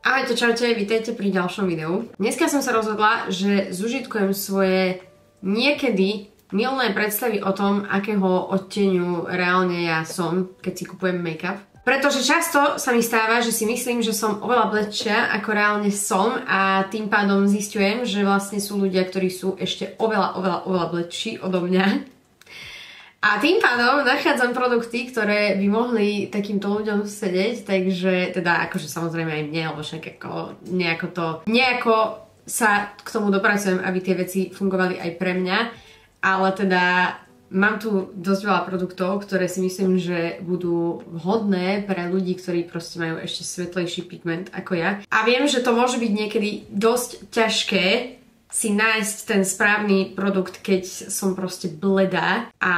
Ahojte, čaute, vítajte pri ďalšom videu. Dneska som sa rozhodla, že zužitkujem svoje niekedy mylné predstavy o tom, akého odtieňu reálne ja som, keď si kupujem make-up. Pretože často sa mi stáva, že si myslím, že som oveľa bledšia, ako reálne som, a tým pádom zistujem, že vlastne sú ľudia, ktorí sú ešte oveľa bledší odo mňa. A tým pádom nachádzam produkty, ktoré by mohli takýmto ľuďom sedieť, takže teda akože samozrejme aj mne, alebo však ako nejako sa k tomu dopracujem, aby tie veci fungovali aj pre mňa, ale teda mám tu dosť veľa produktov, ktoré si myslím, že budú vhodné pre ľudí, ktorí proste majú ešte svetlejší pigment ako ja. A viem, že to môže byť niekedy dosť ťažké si nájsť ten správny produkt, keď som proste bledá a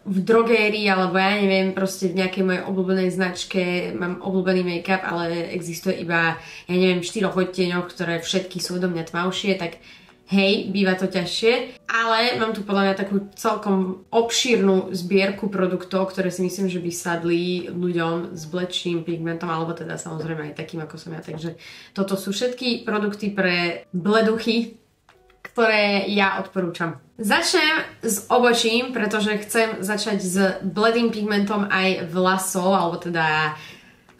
v drogérii, alebo ja neviem, proste v nejakej mojej obľúbenej značke mám obľúbený make-up, ale existuje iba, ja neviem, 4 odtieňov, ktoré všetky sú do mňa tmavšie, tak hej, býva to ťažšie, ale mám tu podľa mňa takú celkom obšírnu zbierku produktov, ktoré si myslím, že by sadli ľuďom s bledším pigmentom, alebo teda samozrejme aj takým, ako som ja, takže toto sú všetky produkty pre bleduchy, ktoré ja odporúčam. Začnem s obočím, pretože chcem začať s bledým pigmentom aj vlasov, alebo teda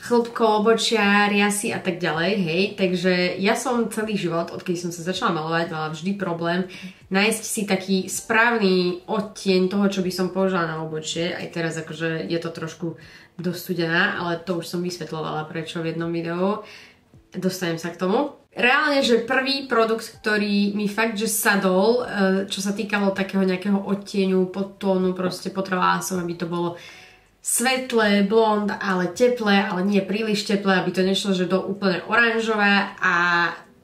chlopkov obočia, riasy a tak ďalej, hej. Takže ja som celý život, odkedy som sa začala malovať, mala vždy problém nájsť si taký správny odtieň toho, čo by som použila na obočie. Aj teraz akože je to trošku dostudená, ale to už som vysvetľovala prečo v jednom videu. Dostanem sa k tomu. Reálne, že prvý produkt, ktorý mi fakt, že sadol, čo sa týkalo takého nejakého odtieňu, podtónu, proste potrebovala som, aby to bolo svetlé, blond, ale teplé, ale nie príliš teplé, aby to nešlo, že do úplne oranžové, a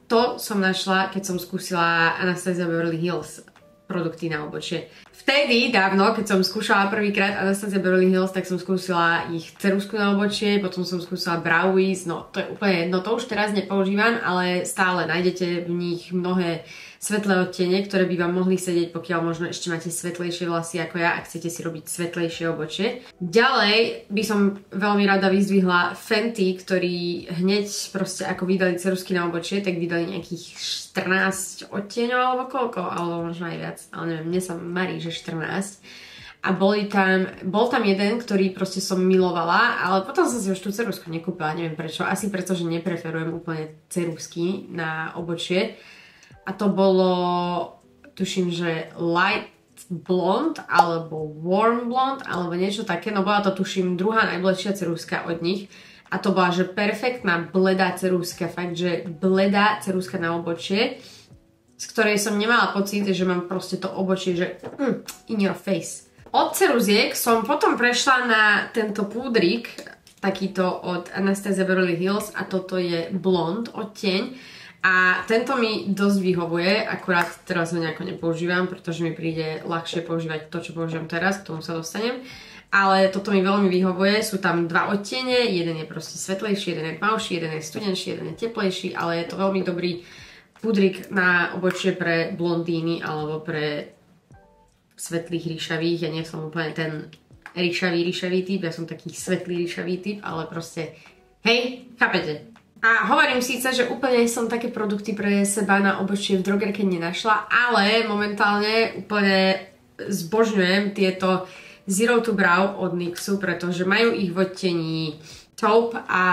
to som našla, keď som skúsila Anastasia Beverly Hills produkty na obočie. Vtedy, dávno, keď som skúšala prvýkrát Anastasia Beverly Hills, tak som skúsila ich ceruzku na obočie, potom som skúsila Brow Wiz, no to je úplne jedno, to už teraz nepoužívam, ale stále nájdete v nich mnohé svetlé odtiene, ktoré by vám mohli sedieť, pokiaľ možno ešte máte svetlejšie vlasy ako ja a chcete si robiť svetlejšie obočie. Ďalej by som veľmi rada vyzdvihla Fenty, ktorí hneď proste ako vydali ceruzky na obočie, tak vydali nejakých 14 odtieňov alebo koľko, alebo možno aj viac, ale neviem, mne sa marí, že 14. A bol tam jeden, ktorý proste som milovala, ale potom som si už tú ceruzku nekúpila, neviem prečo, asi preto, že nepreferujem úplne ceruzky na obočie. A to bolo, tuším, že light blond, alebo warm blond, alebo niečo také. No bola to, tuším, druhá najbledšia ceruzka od nich. A to bola, že perfektná bledá ceruzka. Fakt, že bledá ceruzka na obočie, z ktorej som nemala pocit, že mám proste to obočie, že in your face. Od ceruziek som potom prešla na tento púdrik, takýto od Anastasia Beverly Hills, a toto je blond odtieň. A tento mi dosť vyhovuje, akurát teraz ho nejako nepoužívam, pretože mi príde ľahšie používať to, čo používam teraz, k tomu sa dostanem. Ale toto mi veľmi vyhovuje, sú tam dva odtiene, jeden je proste svetlejší, jeden je tmavší, jeden je studenší, jeden je teplejší, ale je to veľmi dobrý pudrik na obočie pre blondíny alebo pre svetlých ríšavých. Ja nie som úplne ten ríšavý typ, ja som taký svetlý ríšavý typ, ale proste, hej, chápete? A hovorím síce, že úplne som také produkty pre seba na obočie v drogerke nenašla, ale momentálne úplne zbožňujem tieto Zero to Brow od NYXu, pretože majú ich v odtení taupe a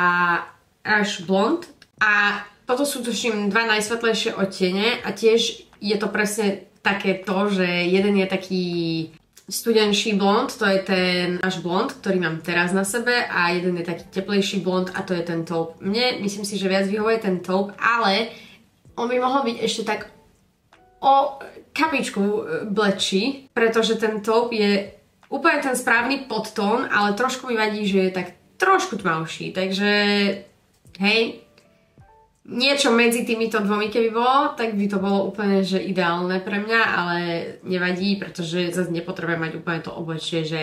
Ash Blond. A toto sú tuším dva najsvetlejšie odtiene a tiež je to presne také to, že jeden je taký studenší blond, to je ten Ash Blond, ktorý mám teraz na sebe, a jeden je taký teplejší blond a to je ten taupe. Mne, myslím si, že viac vyhovuje ten taupe, ale on by mohol byť ešte tak o kapičku bledší, pretože ten taupe je úplne ten správny podtón, ale trošku mi vadí, že je tak trošku tmavší, takže hej, niečo medzi týmito dvomi keby bolo, tak by to bolo úplne že ideálne pre mňa, ale nevadí, pretože zase nepotrebujem mať úplne to obočie, že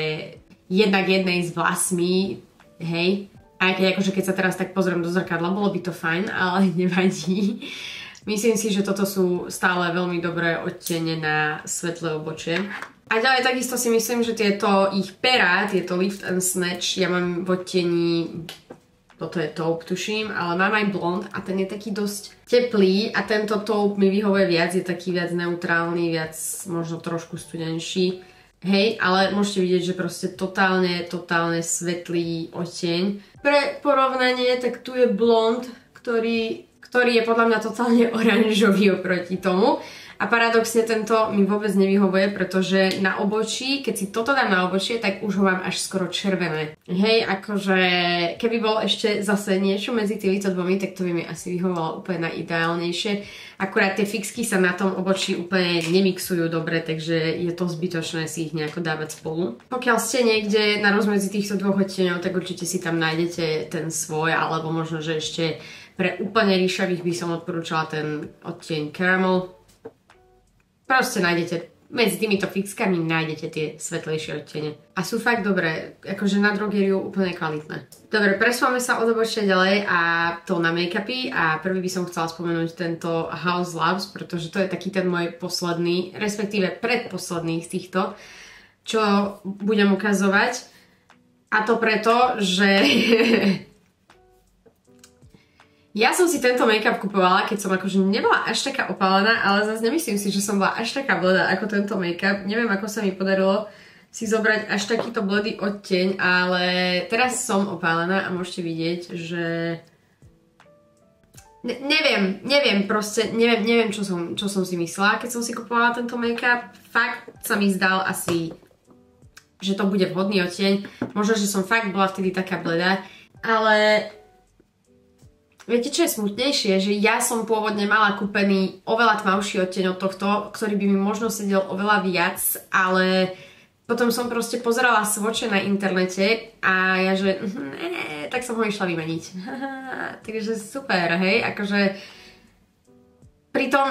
jednak jednej s vlasmi, hej. Aj keď sa teraz tak pozriem do zrkadla, bolo by to fajn, ale nevadí. Myslím si, že toto sú stále veľmi dobré odtiene na svetlé obočie. A ďalej takisto si myslím, že tieto ich perá, tieto Lift and Snatch, ja mám v odtieni toto je taupe, tuším, ale mám aj blond a ten je taký dosť teplý a tento taupe mi vyhovuje viac, je taký viac neutrálny, viac možno trošku studenší. Hej, ale môžete vidieť, že proste totálne svetlý odtieň. Pre porovnanie, tak tu je blond, ktorý je podľa mňa totálne oranžový oproti tomu. A paradoxne tento mi vôbec nevyhovuje, pretože na obočí, keď si toto dám na obočie, tak už ho mám až skoro červené. Hej, akože keby bol ešte zase niečo medzi týmito dvomi, tak to by mi asi vyhovovalo úplne najideálnejšie. Akurát tie fixky sa na tom obočí úplne nemixujú dobre, takže je to zbytočné si ich nejako dávať spolu. Pokiaľ ste niekde na rozmedzi týchto dvoch odtieňov, tak určite si tam nájdete ten svoj, alebo možno, že ešte pre úplne ríšavých by som odporúčala ten odtieň Caramel. Proste nájdete, medzi týmito fixkami nájdete tie svetlejšie odtiene. A sú fakt dobré, akože na drogériu úplne kvalitné. Dobre, presúvame sa od obočia ďalej a to na make-upy a prvý by som chcela spomenúť tento Haus Labs, pretože to je taký ten môj posledný, respektíve predposledný z týchto, čo budem ukazovať. A to preto, že ja som si tento make-up kupovala, keď som akože nebola až taká opálená, ale zase nemyslím si, že som bola až taká bledá ako tento make-up. Neviem, ako sa mi podarilo si zobrať až takýto bledý odtieň, ale teraz som opálená a môžete vidieť, že neviem proste, neviem čo som si myslela, keď som si kupovala tento make-up. Fakt sa mi zdal asi, že to bude vhodný odtieň. Možno, že som fakt bola vtedy taká bledá, ale viete, čo je smutnejšie? Že ja som pôvodne mala kúpený oveľa tmavší odtieň od tohto, ktorý by mi možno sedel oveľa viac, ale potom som proste pozerala svoče na internete a ja že tak som ho išla vymeniť. Takže super, hej, akože pritom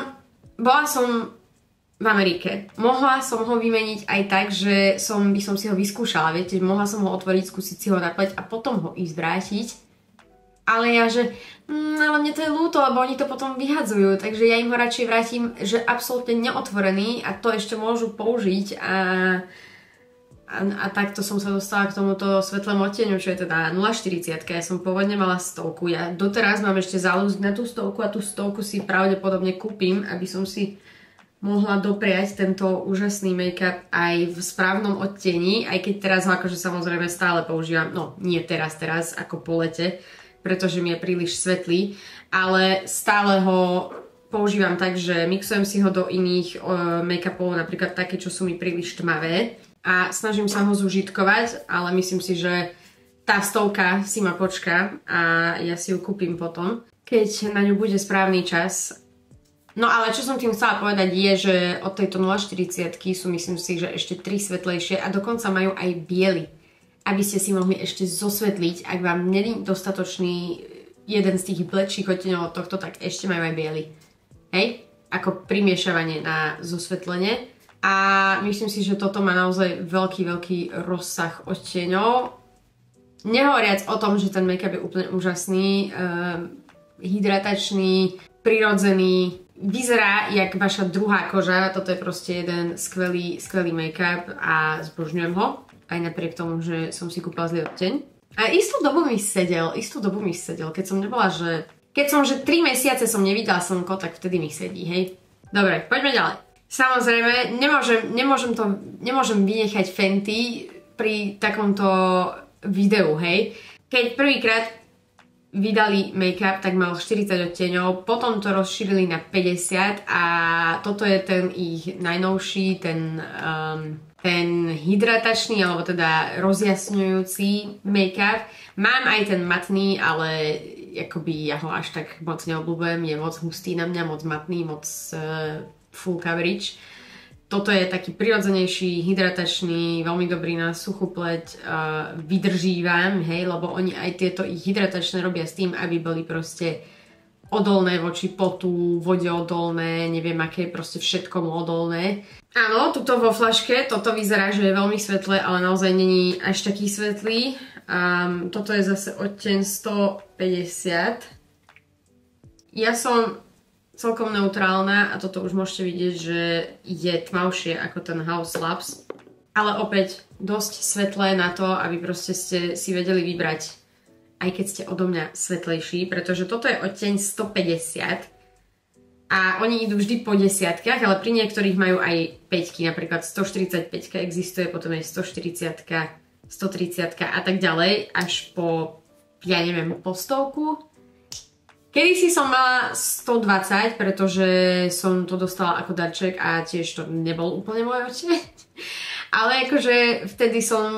bola som v Amerike. Mohla som ho vymeniť aj tak, že by som si ho vyskúšala, viete, mohla som ho otvoriť, skúsiť si ho naplať a potom ho ísť vrátiť. Ale ja, že ale mne to je ľúto, lebo oni to potom vyhadzujú, takže ja im ho radšej vrátim, že absolútne neotvorený a to ešte môžu použiť a takto som sa dostala k tomuto svetlému odtieňu, čo je teda 0,40. Ja som pôvodne mala 100. Ja doteraz mám ešte záľusk na tú 100 a tú 100 si pravdepodobne kúpim, aby som si mohla dopriať tento úžasný make-up aj v správnom odtieni, aj keď teraz ho akože samozrejme stále používam, no nie teraz ako po lete, pretože mi je príliš svetlý, ale stále ho používam tak, že mixujem si ho do iných make-upov, napríklad také, čo sú mi príliš tmavé a snažím sa ho zužitkovať, ale myslím si, že tá 100 si ma počká a ja si ju kúpim potom, keď na ňu bude správny čas. No ale čo som tým chcela povedať je, že od tejto 0,40 sú myslím si, že ešte 3 svetlejšie a dokonca majú aj biely, aby ste si mohli ešte zosvetliť, ak vám není dostatočný jeden z tých bledších odtieňov od tohto, tak ešte majú aj biely. Hej? Ako primiešavanie na zosvetlenie. A myslím si, že toto má naozaj veľký rozsah odtieňov. Nehovoriac o tom, že ten make-up je úplne úžasný, hydratačný, prirodzený, vyzerá jak vaša druhá koža. Toto je proste jeden skvelý make-up a zbožňujem ho. Aj napriek tomu, že som si kúpila zlý odteň. A istú dobu mi sedel, keď som nebola, že... Keď som, že 3 mesiace som nevidela slnko, tak vtedy mi sedí, hej. Dobre, poďme ďalej. Samozrejme, nemôžem vynechať Fenty pri takomto videu, hej. Keď prvýkrát vydali make-up, tak mal 40 odtieňov, potom to rozšírili na 50 a toto je ten ich najnovší, ten hydratačný, alebo teda rozjasňujúci make-up. Mám aj ten matný, ale akoby ja ho až tak moc neobľúbujem, je moc hustý na mňa, moc matný, moc full coverage. Toto je taký prirodzenejší, hydratačný, veľmi dobrý na suchú pleť, vydrží vám, hej, lebo oni aj tieto ich hydratačné robia s tým, aby boli proste odolné voči potu, vode odolné, neviem aké, proste všetkomu odolné. Áno, tuto vo fľaške, toto vyzerá, že je veľmi svetlé, ale naozaj není až taký svetlý. Toto je zase odteň 150. Ja som celkom neutrálna a toto už môžete vidieť, že je tmavšie ako ten Haus Labs. Ale opäť dosť svetlé na to, aby proste ste si vedeli vybrať aj keď ste odo mňa svetlejší, pretože toto je odteň 150 a oni idú vždy po desiatkách, ale pri niektorých majú aj 5, napríklad 145 existuje, potom je 140, 130 a tak ďalej, až po, ja neviem, po 100. Kedysi som mala 120, pretože som to dostala ako darček a tiež to nebol úplne môj odteň. Ale akože vtedy som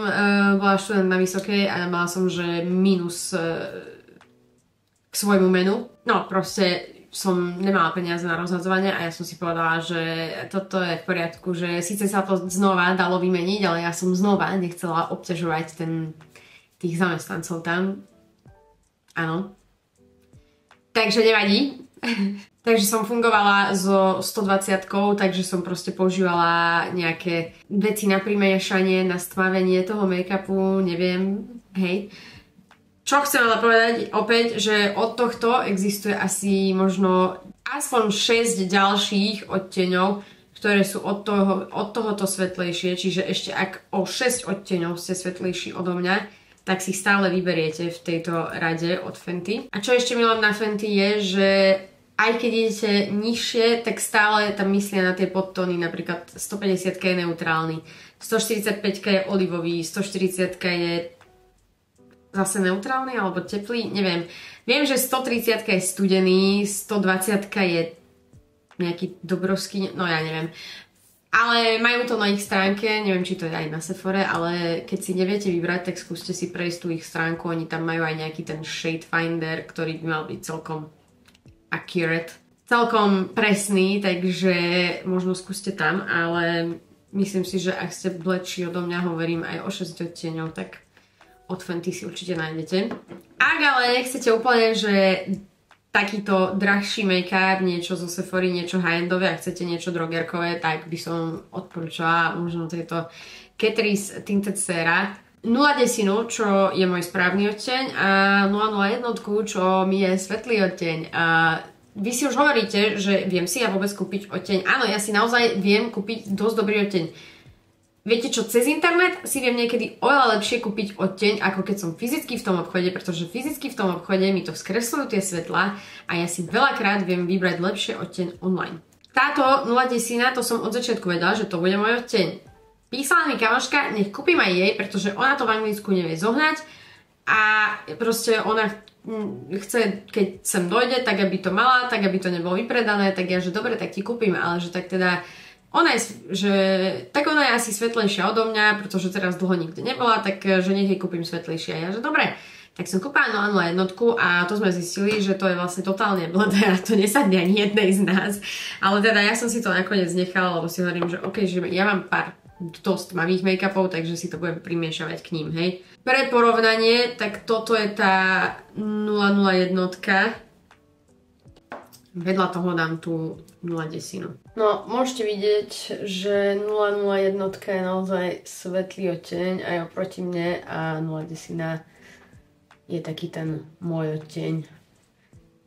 bola študent na vysokej a mala som, že minus k svojmu menu. No proste som nemala peniaze na rozhadzovanie a ja som si povedala, že toto je v poriadku, že síce sa to znova dalo vymeniť, ale ja som znova nechcela obťažovať tých zamestnancov tam. Áno. Takže nevadí. Takže som fungovala so 120, takže som proste používala nejaké veci na primiešanie, na stmavenie toho make-upu, neviem, hej. Čo chcem ale povedať opäť, že od tohto existuje asi možno aspoň 6 ďalších odteňov, ktoré sú od tohoto svetlejšie, čiže ešte ak o 6 odteňov ste svetlejší odo mňa, tak si stále vyberiete v tejto rade od Fenty. A čo ešte milujem na Fenty je, že aj keď idete nižšie, tak stále tam myslia na tie podtóny, napríklad 150 je neutrálny, 145 je olivový, 140 je zase neutrálny alebo teplý, neviem. Viem, že 130 je studený, 120 je nejaký dobrovský, no ja neviem. Ale majú to na ich stránke, neviem, či to je aj na Sephore, ale keď si neviete vybrať, tak skúste si prejsť tú ich stránku, oni tam majú aj nejaký ten shade finder, ktorý by mal byť celkom accurate, celkom presný, takže možno skúste tam, ale myslím si, že ak ste bledší odo mňa, hovorím aj o 6 odtieňov, tak od Fenty si určite nájdete. Ak ale nechcete úplne, že takýto drahší make-up, niečo zo Sephory, niečo high-endové a chcete niečo drogerkové, tak by som odporúčala možno tieto Catrice Tinted Cera 010, čo je môj správny odteň, a 001, čo mi je svetlý odteň. A vy si už hovoríte, že viem si ja vôbec kúpiť odteň. Áno, ja si naozaj viem kúpiť dosť dobrý odteň. Viete čo, cez internet si viem niekedy oveľa lepšie kúpiť odteň, ako keď som fyzicky v tom obchode, pretože fyzicky v tom obchode mi to skresľujú tie svetlá a ja si veľakrát viem vybrať lepšie odteň online. Táto 010, to som od začiatku vedela, že to bude môj odteň. Písala mi kamoška, nech kúpim aj jej, pretože ona to v Anglicku nevie zohnať a proste ona chce, keď sem dojde, tak aby to mala, tak aby to nebolo vypredané, tak ja, že dobre, tak ti kúpim, ale že tak teda ona je asi svetlejšia odo mňa, pretože teraz dlho nikde nebola, tak že nech jej kúpim svetlejšia. Ja, že dobre, tak som kúpala 001 a to sme zistili, že to je vlastne totálne bledé a to nesadne ani jednej z nás. Ale teda ja som si to nakoniec nechala, lebo si hovorím, že ok, že ja mám pár dosť tmavých make-upov, takže si to budem primiešavať k ním, hej. Pre porovnanie, tak toto je tá 001. Vedľa toho dám tú 010. No, môžete vidieť, že 001 je naozaj svetlý odteň aj oproti mne a 010 je taký ten môj odteň.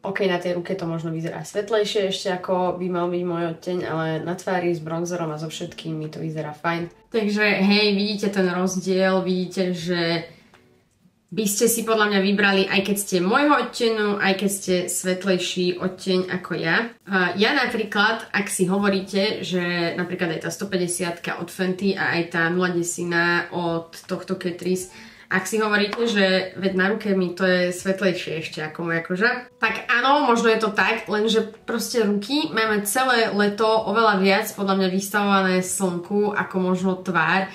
Ok, na tej ruke to možno vyzerá svetlejšie ešte ako by mal byť môj odteň, ale na tvári s bronzerom a so všetkým mi to vyzerá fajn. Takže hej, vidíte ten rozdiel, vidíte, že by ste si podľa mňa vybrali, aj keď ste môjho odteňu, aj keď ste svetlejší odteň ako ja. Ja napríklad, ak si hovoríte, že napríklad aj tá 150 od Fenty a aj tá 010 od tohto Catrice, ak si hovoríte, že veď na ruke mi to je svetlejšie ešte ako moja koža, tak áno, možno je to tak, lenže proste ruky máme celé leto oveľa viac podľa mňa vystavované slnku ako možno tvár.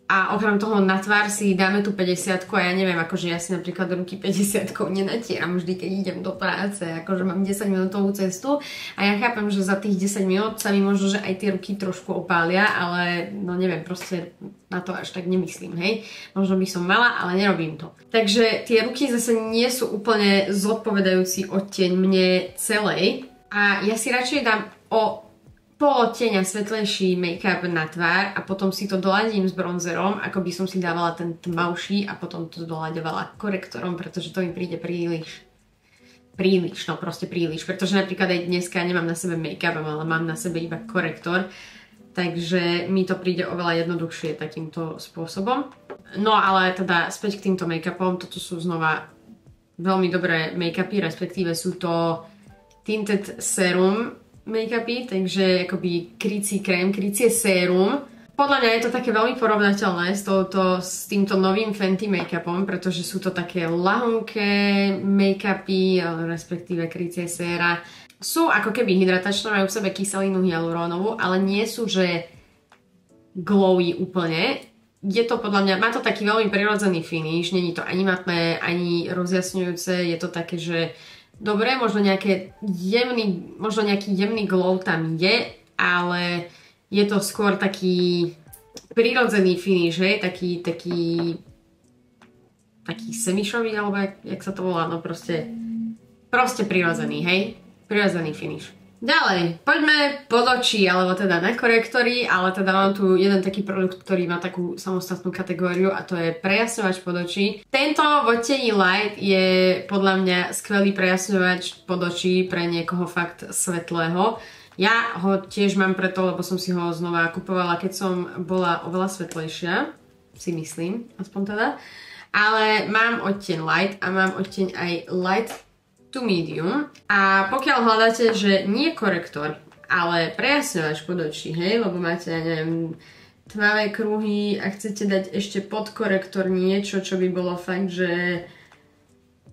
A okrem toho na tvár si dáme tú 50 a ja neviem, akože ja si napríklad ruky 50 nenatieram vždy, keď idem do práce, akože mám 10 minútovú cestu a ja chápem, že za tých 10 minút sa mi možno, že aj tie ruky trošku opália, ale no neviem, proste na to až tak nemyslím, hej. Možno by som mala, ale nerobím to. Takže tie ruky zase nie sú úplne zodpovedajúci odteň mne celej a ja si radšej dám o pol odtieňa svetlejší make-up na tvár a potom si to doladím s bronzerom, ako by som si dávala ten tmavší a potom to doľaďovala korektorom, pretože to mi príde príliš, no proste príliš, pretože napríklad aj dneska nemám na sebe make-up, ale mám na sebe iba korektor, takže mi to príde oveľa jednoduchšie takýmto spôsobom. No ale teda späť k týmto make-upom, toto sú znova veľmi dobré make-upy, respektíve sú to tinted serum make-upy, takže akoby krycí krém, krycie sérum. Podľa mňa je to také veľmi porovnateľné s týmto novým Fenty make-upom, pretože sú to také lahunké make-upy, respektíve krycie séra. Sú ako keby hydratačné, majú v sebe kyselinu hyalurónovú, ale nie sú, že glowy úplne. Je to podľa mňa, má to taký veľmi prirodzený finish, není to ani matné, ani rozjasňujúce, je to také, že dobre, možno nejaký jemný glow tam je, ale je to skôr taký prirodzený finish, hej? Taký semišový, alebo jak sa to volá, no proste prirodzený, hej? Prirodzený finish. Ďalej, poďme pod oči, alebo teda na korektory, ale teda mám tu jeden taký produkt, ktorý má takú samostatnú kategóriu a to je prejasňovač pod očí. Tento Odtieni Light je podľa mňa skvelý prejasňovač pod očí pre niekoho fakt svetlého. Ja ho tiež mám preto, lebo som si ho znova kupovala, keď som bola oveľa svetlejšia, si myslím, aspoň teda. Ale mám odtieň Light a mám odtieň aj Light to Medium. A pokiaľ hľadáte, že nie korektor, ale prejasňovač pod očí, hej, lebo máte, ja neviem, tmavé kruhy a chcete dať ešte pod korektor niečo, čo by bolo fakt, že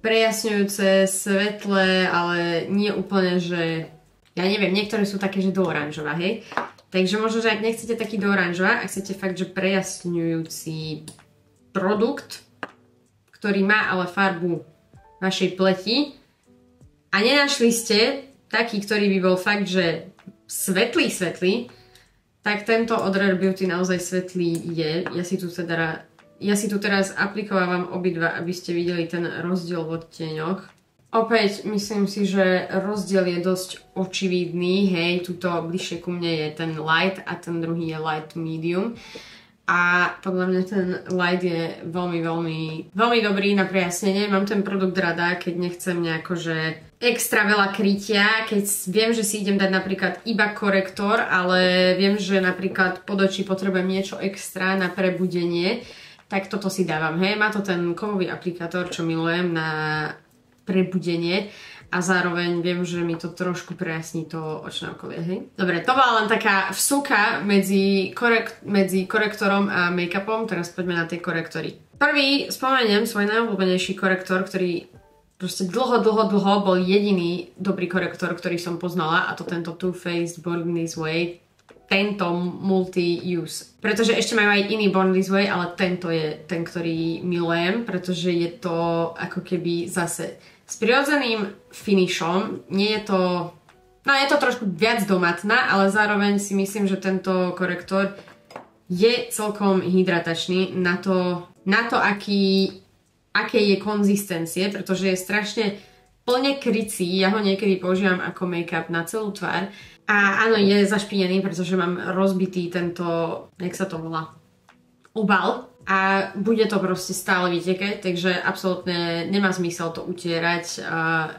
prejasňujúce, svetlé, ale nie úplne, že ja neviem, niektoré sú také, že do oranžova, hej? Takže možno, že ak nechcete taký do oranžova a chcete fakt, že prejasňujúci produkt, ktorý má ale farbu vašej pleti a nenašli ste taký, ktorý by bol fakt, že svetlý, tak tento od Rare Beauty naozaj svetlý je. Ja si tu teraz aplikovávam obidva, aby ste videli ten rozdiel v odtieňoch. Opäť myslím si, že rozdiel je dosť očividný, hej, tuto bližšie ku mne je ten light a ten druhý je light medium. A podľa mňa ten light je veľmi dobrý na prejasnenie. Mám ten produkt rada, keď nechcem nejako, že extra veľa krytia, keď viem, že si idem dať napríklad iba korektor, ale viem, že napríklad pod oči potrebujem niečo extra na prebudenie, tak toto si dávam, hej. Má to ten kovový aplikátor, čo milujem na prebudenie a zároveň viem, že mi to trošku prejasní to očné okolie, hej. Dobre, to bola len taká vsúka medzi korektorom a make-upom, teraz poďme na tie korektory. Prvý spomeniem svoj najobľúbenejší korektor, ktorý proste dlho bol jediný dobrý korektor, ktorý som poznala, a to tento Too Faced Born This Way, tento multi-use. Pretože ešte majú aj iný Born This Way, ale tento je ten, ktorý milujem, pretože je to ako keby zase s prirodzeným finishom. Nie je to... No je to trošku viac domatná, ale zároveň si myslím, že tento korektor je celkom hydratačný na to aké je konzistencie, pretože je strašne plne krycí. Ja ho niekedy používam ako make-up na celú tvár. A áno, je zašpinený, pretože mám rozbitý tento, jak sa to volá, obal. A bude to proste stále vytekať, takže absolútne nemá zmysel to utierať.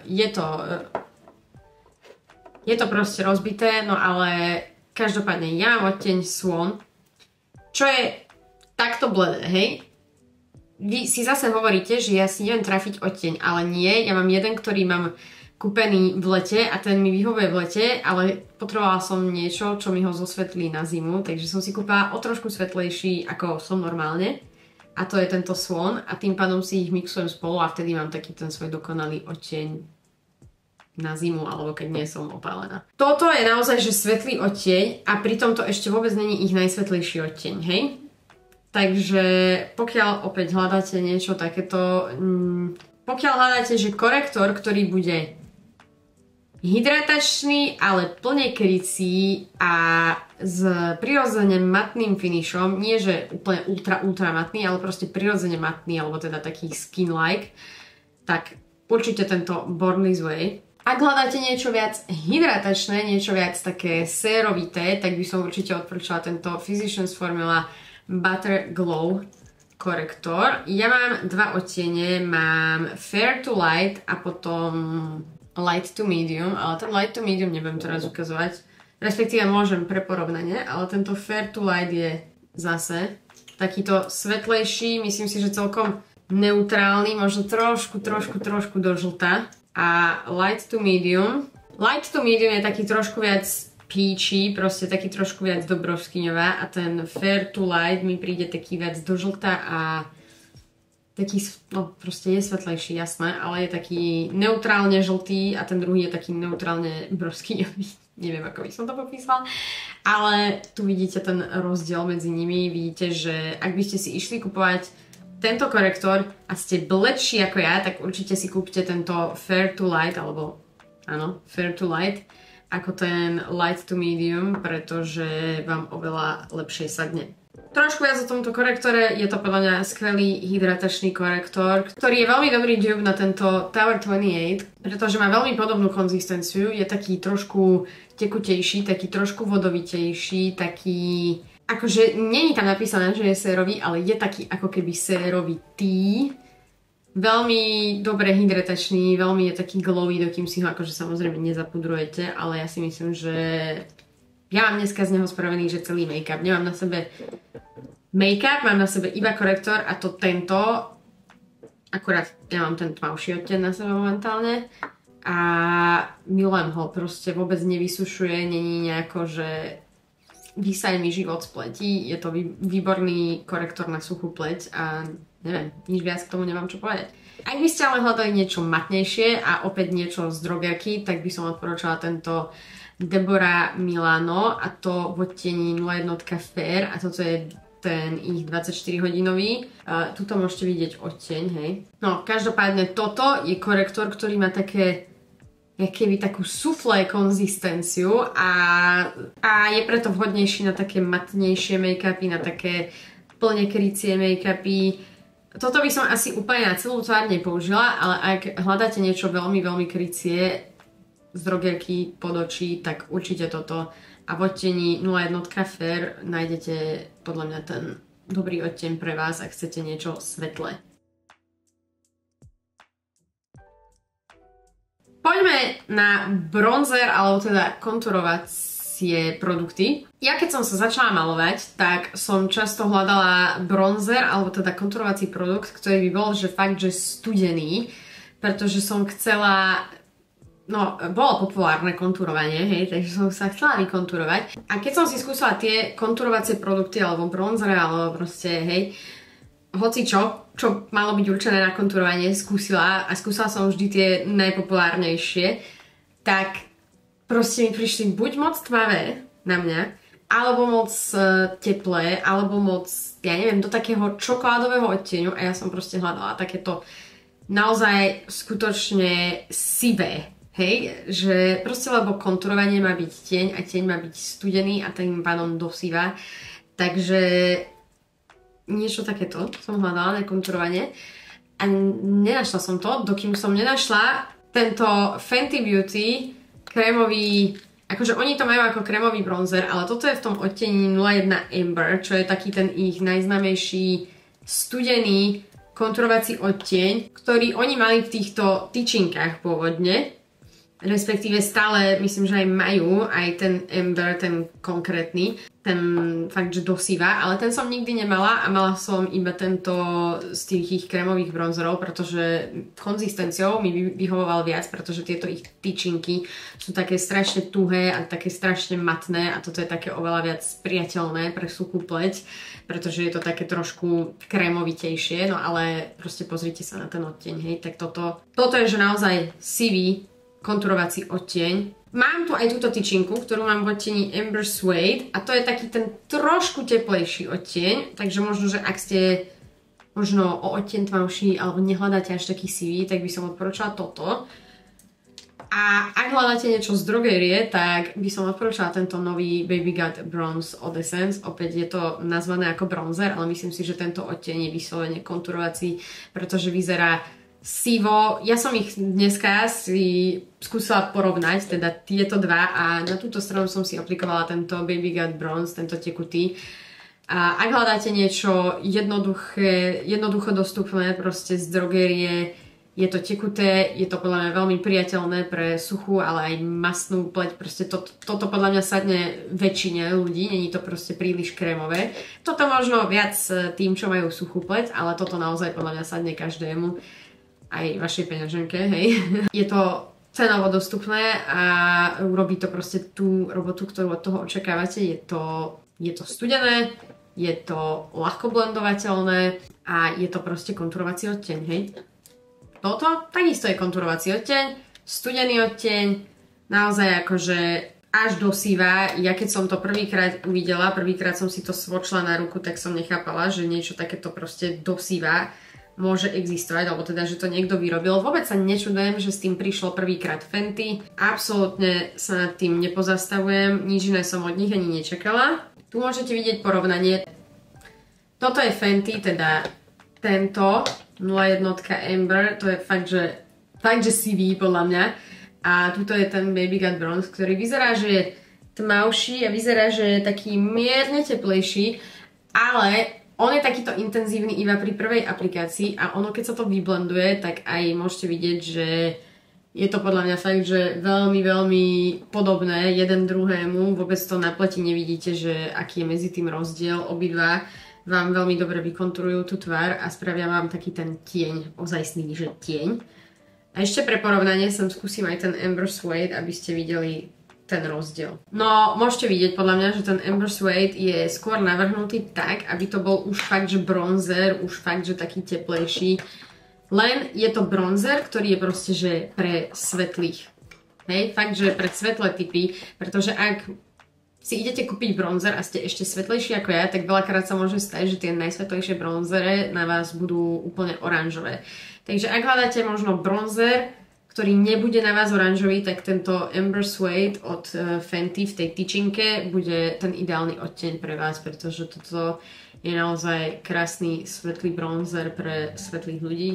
Je to proste rozbité, no ale každopádne ja mám odtieň Swan, čo je takto bledé, hej? Vy si zase hovoríte, že ja si neviem trafiť odtieň, ale nie, ja mám jeden, ktorý mám kúpený v lete a ten mi vyhovuje v lete, ale potrebovala som niečo, čo mi ho zosvetlí na zimu, takže som si kúpila o trošku svetlejší, ako som normálne, a to je tento Swan, a tým pádom si ich mixujem spolu a vtedy mám taký ten svoj dokonalý odtieň na zimu, alebo keď nie som opálená. Toto je naozaj, že svetlý odtieň a pritom to ešte vôbec není ich najsvetlejší odtieň, hej? Takže pokiaľ opäť hľadáte niečo takéto, pokiaľ hľadáte, že korektor, ktorý bude hydratačný, ale plne krycí a s prirodzene matným finishom, nie že úplne ultra matný, ale proste prirodzene matný, alebo teda taký skin-like, tak určite tento Born This Way. Ak hľadáte niečo viac hydratačné, niečo viac také sérovité, tak by som určite odporúčala tento Physicians Formula Butter Glow korektor. Ja mám dva odtiene, mám Fair to Light a potom Light to Medium, ale ten Light to Medium nebudem teraz ukazovať, respektíve môžem pre porovnanie, ale tento Fair to Light je zase takýto svetlejší, myslím si, že celkom neutrálny, možno trošku do žlta. A light to medium. Light to medium je taký trošku viac peachy, proste taký trošku viac do broskyňová a ten fair to light mi príde taký viac do žlta a taký, no proste je svetlejší, jasné, ale je taký neutrálne žltý a ten druhý je taký neutrálne broskyňový. Neviem, ako by som to popísala, ale tu vidíte ten rozdiel medzi nimi. Vidíte, že ak by ste si išli kupovať tento korektor a ste bledší ako ja, tak určite si kúpte tento fair to light, alebo áno, fair to light, ako ten light to medium, pretože vám oveľa lepšie sadne. Trošku viac o tomto korektore, je to podľa mňa skvelý hydratačný korektor, ktorý je veľmi dobrý dupe na tento Tower 28, pretože má veľmi podobnú konzistenciu, je taký trošku tekutejší, taký trošku vodovitejší, taký... Akože není tam napísané, že je sérový, ale je taký ako keby sérovitý. Veľmi dobre hydratačný, veľmi je taký glowy, dokým si ho akože samozrejme nezapudrujete, ale ja si myslím, že ja mám dneska z neho spravený, že celý make-up. Nemám na sebe make-up, mám na sebe iba korektor a to tento. Akurát ja mám ten tmavší odteň na sebe momentálne a milujem ho, proste vôbec nevysušuje, není nejako, že vysaje mi život z pleti, je to výborný korektor na suchú pleť a neviem, nič viac k tomu nemám čo povedať. Ak by ste ale hľadali niečo matnejšie a opäť niečo z drogerky, tak by som odporúčala tento Deborah Milano a to v odtieni 01 Fair a toto je ten ich 24-hodinový. Tuto môžete vidieť odtieň, hej. No, každopádne toto je korektor, ktorý má také keby takú suflé konzistenciu a je preto vhodnejší na také matnejšie make-upy, na také plne krycie make-upy. Toto by som asi úplne na celú tvár nepoužila, ale ak hľadáte niečo veľmi, veľmi krycie z drogerky pod očí, tak určite toto. A v odtieni 01 Fair nájdete podľa mňa ten dobrý odtieň pre vás, ak chcete niečo svetlé. Poďme na bronzer, alebo teda konturovacie produkty. Ja keď som sa začala malovať, tak som často hľadala bronzer, alebo teda konturovací produkt, ktorý by bol, že fakt, že studený, pretože som chcela... No, bolo populárne konturovanie, hej, takže som sa chcela vykonturovať. A keď som si skúsila tie konturovacie produkty, alebo bronzery, alebo proste, hej, hoci čo malo byť určené na konturovanie, skúsila som vždy tie najpopulárnejšie, tak proste mi prišli buď moc tmavé na mňa, alebo moc teplé, alebo moc, ja neviem, do takého čokoládového odtieňu a ja som proste hľadala takéto naozaj skutočne sivé, hej, že proste lebo konturovanie má byť tieň a tieň má byť studený a tým pádom dosýva, takže niečo takéto som hľadala na konturovanie a nenašla som to, dokým som nenašla tento Fenty Beauty krémový, akože oni to majú ako krémový bronzer, ale toto je v tom odtieni 01 Amber, čo je taký ten ich najznámejší studený konturovací odtieň, ktorý oni mali v týchto tyčinkách pôvodne, respektíve stále myslím, že aj majú aj ten Amber, ten konkrétny, ten fakt, že dosýva, ale ten som nikdy nemala a mala som iba tento z tých ich krémových bronzerov, pretože konzistenciou mi vyhovoval viac, pretože tieto ich tyčinky sú také strašne tuhé a také strašne matné a toto je také oveľa viac priateľné pre suchú pleť, pretože je to také trošku krémovitejšie, no ale proste pozrite sa na ten odtieň, hej, tak toto je že naozaj sivý konturovací odtieň. Mám tu aj túto tyčinku, ktorú mám v odtieni Amber Suede a to je taký ten trošku teplejší odtieň, takže možno, že ak ste možno o odtieň tmavší alebo nehľadáte až taký sivý, tak by som odporúčala toto. A ak hľadáte niečo z drogerie, tak by som odporúčala tento nový Baby Got Bronze od Essence. Opäť je to nazvané ako bronzer, ale myslím si, že tento odtieň je vyslovene konturovací, pretože vyzerá sivo. Ja som ich dneska si skúsila porovnať, teda tieto dva a na túto stranu som si aplikovala tento Baby Got Bronze, tento tekutý. A ak hľadáte niečo jednoducho dostupné proste z drogerie, je to tekuté, je to podľa mňa veľmi priateľné pre suchú, ale aj mastnú pleť. Proste toto podľa mňa sadne väčšine ľudí, není to proste príliš krémové. Toto možno viac tým, čo majú suchú pleť, ale toto naozaj podľa mňa sadne každému, aj vašej peňaženke, hej. Je to cenovo dostupné a urobí to proste tú robotu, ktorú od toho očakávate. Je to studené, je to ľahko blendovateľné a je to proste konturovací odteň, hej. Toto takisto je konturovací odteň, studený odteň, naozaj akože až dosýva. Ja keď som to prvýkrát uvidela, prvýkrát som si to svočla na ruku, tak som nechápala, že niečo takéto proste dosýva môže existovať, alebo teda, že to niekto vyrobil. Vôbec sa nečudujem, že s tým prišlo prvýkrát Fenty. Absolútne sa nad tým nepozastavujem, nič iné som od nich ani nečakala. Tu môžete vidieť porovnanie. Toto je Fenty, teda tento 01 Amber, to je fakt, že CV podľa mňa. A tuto je ten Baby Got Bronze, ktorý vyzerá, že je tmavší a vyzerá, že je taký mierne teplejší, ale on je takýto intenzívny iba pri prvej aplikácii a ono keď sa to vyblenduje, tak aj môžete vidieť, že je to podľa mňa fakt, že veľmi, veľmi podobné jeden druhému. Vôbec to na pleti nevidíte, že aký je medzi tým rozdiel. Obidva vám veľmi dobre vykonturujú tú tvár a spravia vám taký ten tieň, ozajstný, že tieň. A ešte pre porovnanie sem skúsim aj ten Amber Suede, aby ste videli ten rozdiel. No, môžete vidieť podľa mňa, že ten Amber Suede je skôr navrhnutý tak, aby to bol už fakt, že bronzer, už fakt, že taký teplejší. Len je to bronzer, ktorý je proste, že pre svetlých. Hej, fakt, že pre svetlé typy, pretože ak si idete kúpiť bronzer a ste ešte svetlejší ako ja, tak veľakrát sa môže stať, že tie najsvetlejšie bronzere na vás budú úplne oranžové. Takže ak hľadáte možno bronzer, ktorý nebude na vás oranžový, tak tento Amber Suede od Fenty v tej tyčinke bude ten ideálny odteň pre vás, pretože toto je naozaj krásny svetlý bronzer pre svetlých ľudí.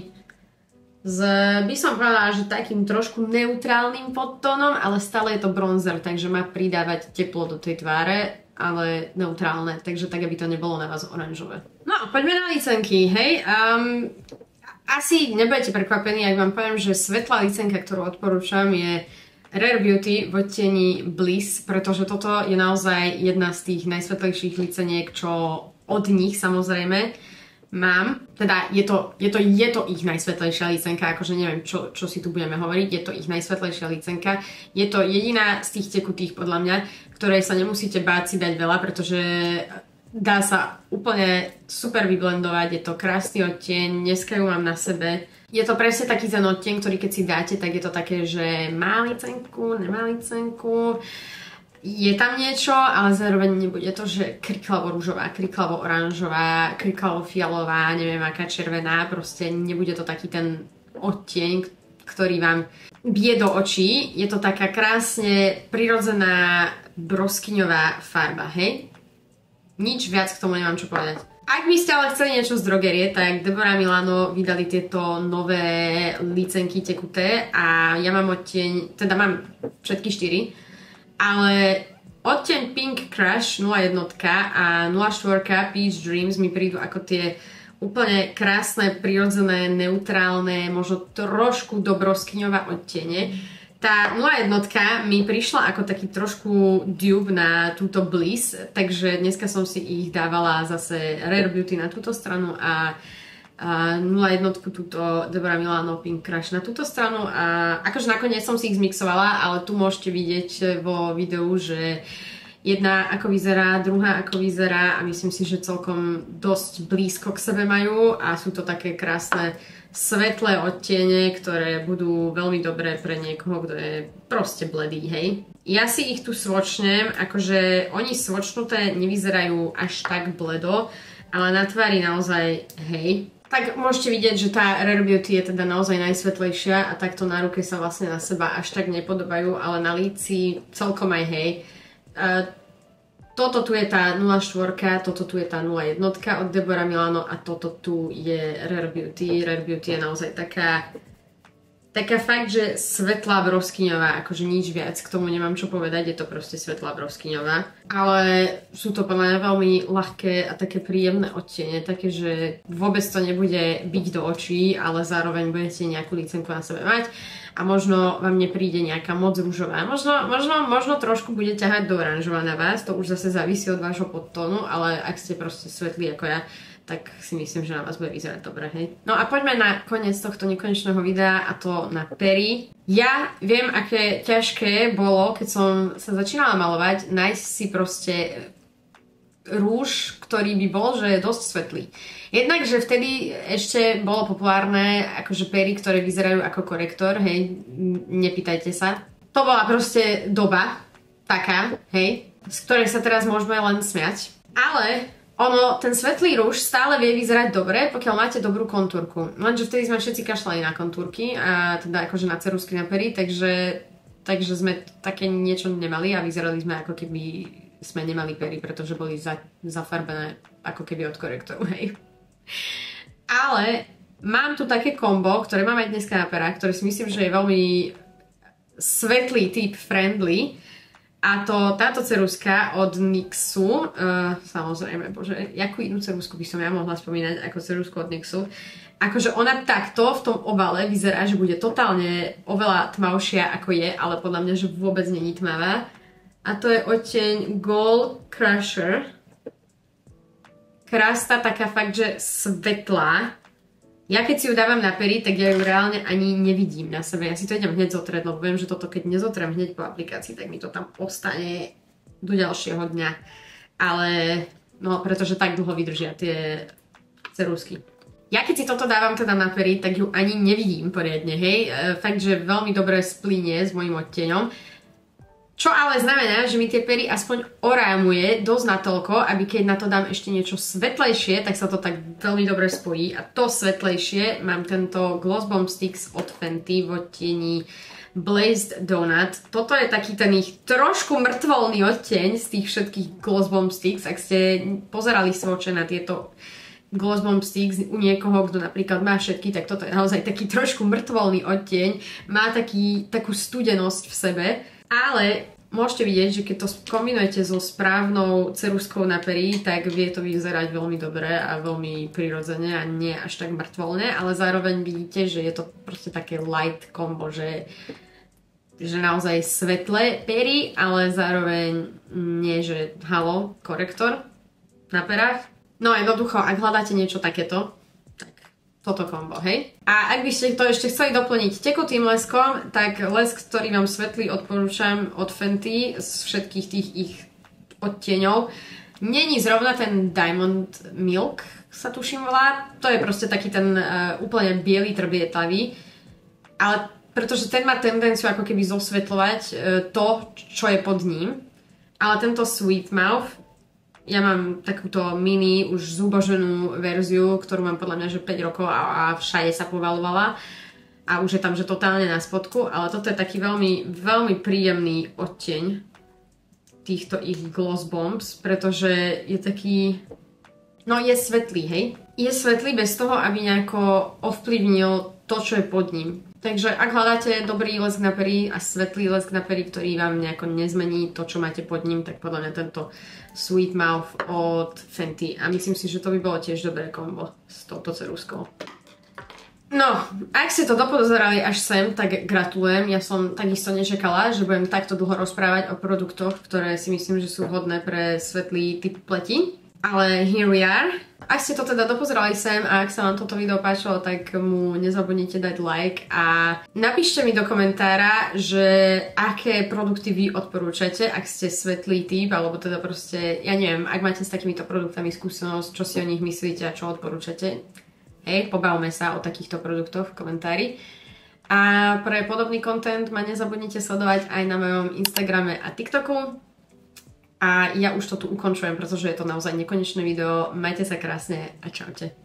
By som povedala, že takým trošku neutrálnym podtónom, ale stále je to bronzer, takže má pridávať teplo do tej tváre, ale neutrálne, takže tak, aby to nebolo na vás oranžové. No, poďme na licenky, hej. Asi nebudete prekvapení, ak vám poviem, že svetlá licenka, ktorú odporúčam, je Rare Beauty v odtieni Bliss, pretože toto je naozaj jedna z tých najsvetlejších liceniek, čo od nich samozrejme mám. Teda je to ich najsvetlejšia licenka, akože neviem, čo si tu budeme hovoriť, je to ich najsvetlejšia licenka. Je to jediná z tých tekutých podľa mňa, ktorej sa nemusíte báť si dať veľa, pretože dá sa úplne super vyblendovať, je to krásny odtieň, dneska ju mám na sebe. Je to presne taký ten odtieň, ktorý keď si dáte, tak je to také, že má licenku, nemá licenku. Je tam niečo, ale zároveň nebude to, že kriklavo-ružová, kriklavo-oranžová, kriklavo-fialová, neviem aká červená, proste nebude to taký ten odtieň, ktorý vám bije do očí. Je to taká krásne prirodzená broskyňová farba, hej? Nič viac k tomu nemám čo povedať. Ak by ste ale chceli niečo z drogerie, tak Deborah Milano vydali tieto nové licenky tekuté a ja mám odtieň, teda mám všetky 4, ale odtieň Pink Crush 01 a 04 Peach Dreams mi prídu ako tie úplne krásne, prirodzené, neutrálne, možno trošku dobroskyňová odtiene. Tá 01 mi prišla ako taký trošku dupe na túto Bliss, takže dneska som si ich dávala zase Rare Beauty na túto stranu a 01 túto Deborah Milano Pink Crush na túto stranu a akože nakoniec som si ich zmixovala, ale tu môžete vidieť vo videu, že jedna ako vyzerá, druhá ako vyzerá a myslím si, že celkom dosť blízko k sebe majú a sú to také krásne svetlé odtiene, ktoré budú veľmi dobré pre niekoho, kto je proste bledý, hej. Ja si ich tu svočnem, akože oni svočnuté nevyzerajú až tak bledo, ale na tvári naozaj, hej. Tak môžete vidieť, že tá Rare Beauty je teda naozaj najsvetlejšia a takto na ruke sa vlastne na seba až tak nepodobajú, ale na líci celkom aj hej. Toto tu je tá 04, toto tu je tá 01 od Deborah Milano a toto tu je Rare Beauty. Rare Beauty je naozaj taká taká fakt, že svetlá broskyňová, akože nič viac, k tomu nemám čo povedať, je to proste svetlá broskyňová. Ale sú to podľa mňa veľmi ľahké a také príjemné odtiene, také, že vôbec to nebude biť do očí, ale zároveň budete nejakú licenku na sebe mať a možno vám nepríde nejaká moc ružová. Možno trošku bude ťahať do oranžová na vás, to už zase závisí od vášho podtónu, ale ak ste proste svetlí ako ja, tak si myslím, že na vás bude vyzerať dobre, hej. No a poďme na koniec tohto nekonečného videa a to na pery. Ja viem, aké ťažké bolo, keď som sa začínala malovať, nájsť si proste rúž, ktorý by bol, že je dosť svetlý. Jednak, že vtedy ešte bolo populárne akože pery, ktoré vyzerajú ako korektor, hej, nepýtajte sa. To bola proste doba taká, hej, z ktorej sa teraz môžeme len smiať. Ale ten svetlý rúž stále vie vyzerať dobre, pokiaľ máte dobrú kontúrku. Lenže vtedy sme všetci kašľali na kontúrky a teda akože na ceruzky na pery, takže sme také niečo nemali a vyzerali sme ako keby sme nemali pery, pretože boli zafarbené ako keby od korektoru, hej. Ale mám tu také kombo, ktoré mám aj dneska na perách, ktoré si myslím, že je veľmi svetlý typ friendly. A to táto ceruzka od NYXu, samozrejme, bože, jakú inú ceruzku by som ja mohla spomínať ako ceruzku od NYXu. Akože ona takto v tom ovale vyzerá, že bude totálne oveľa tmavšia ako je, ale podľa mňa, že vôbec není tmavá. A to je odtieň Gold Crusher. Krasta taká fakt, že svetlá. Ja keď si ju dávam na pery, tak ja ju reálne ani nevidím na sebe. Ja si to idem hneď zotrieť, lebo viem, že toto keď nezotriem hneď po aplikácii, tak mi to tam ostane do ďalšieho dňa. Ale, no, pretože tak dlho vydržia tie ceruzky. Ja keď si toto dávam teda na pery, tak ju ani nevidím poriadne, hej. Fakt, že veľmi dobre splínie s mojím odtieňom. Čo ale znamená, že mi tie pery aspoň orámuje dosť natoľko, aby keď na to dám ešte niečo svetlejšie, tak sa to tak veľmi dobre spojí. A to svetlejšie mám tento Gloss Bomb Sticks od Fenty v odtieni Blazed Donut. Toto je taký ten ich trošku mŕtvolný odtieň z tých všetkých Gloss Bomb Sticks. Ak ste pozerali svoče na tieto Gloss Bomb Sticks u niekoho, kto napríklad má všetky, tak toto je naozaj taký trošku mŕtvolný odtieň. Má takú studenosť v sebe. Ale môžete vidieť, že keď to kombinujete so správnou ceruzkou na pery, tak vie to vyzerať veľmi dobre a veľmi prirodzene a nie až tak mŕtvolne, ale zároveň vidíte, že je to proste také light combo, že naozaj svetlé pery, ale zároveň nie, že halo, korektor na perách. No a jednoducho, ak hľadáte niečo takéto, toto kombo, hej? A ak by ste to ešte chceli doplniť tekutým leskom, tak lesk, ktorý vám svetlý, odporúčam od Fenty z všetkých tých ich odtieňov. Není zrovna ten Diamond Milk, sa tuším volá. To je proste taký ten úplne biely, trbietavý. Ale pretože ten má tendenciu ako keby zosvetľovať to, čo je pod ním. Ale tento Sweet Mouth, ja mám takúto mini, už zuboženú verziu, ktorú mám podľa mňa, že 5 rokov a všade sa povalovala. A už je tam, že totálne na spodku, ale toto je taký veľmi, veľmi príjemný odtieň týchto ich Gloss Bombs, pretože je taký, no je svetlý, hej? Je svetlý bez toho, aby nejako ovplyvnil to, čo je pod ním. Takže ak hľadáte dobrý lesk na pery a svetlý lesk na pery, ktorý vám nejako nezmení to, čo máte pod ním, tak podľa mňa tento Sweet Mouth od Fenty. A myslím si, že to by bolo tiež dobré kombo s touto ceruzkou. No, ak ste to dopozerali až sem, tak gratulujem. Ja som takisto nečakala, že budem takto dlho rozprávať o produktoch, ktoré si myslím, že sú vhodné pre svetlý typ pleti. Ale here we are. Ak ste to teda dopozerali sem a ak sa vám toto video páčilo, tak mu nezabudnite dať like a napíšte mi do komentára, že aké produkty vy odporúčate, ak ste svetlý typ, alebo teda proste, ja neviem, ak máte s takýmito produktami skúsenosť, čo si o nich myslíte a čo odporúčate. Hej, pobavme sa o takýchto produktoch v komentári. A pre podobný content ma nezabudnite sledovať aj na mojom Instagrame a TikToku. A ja už to tu ukončujem, pretože je to naozaj nekonečné video. Majte sa krásne a čaute.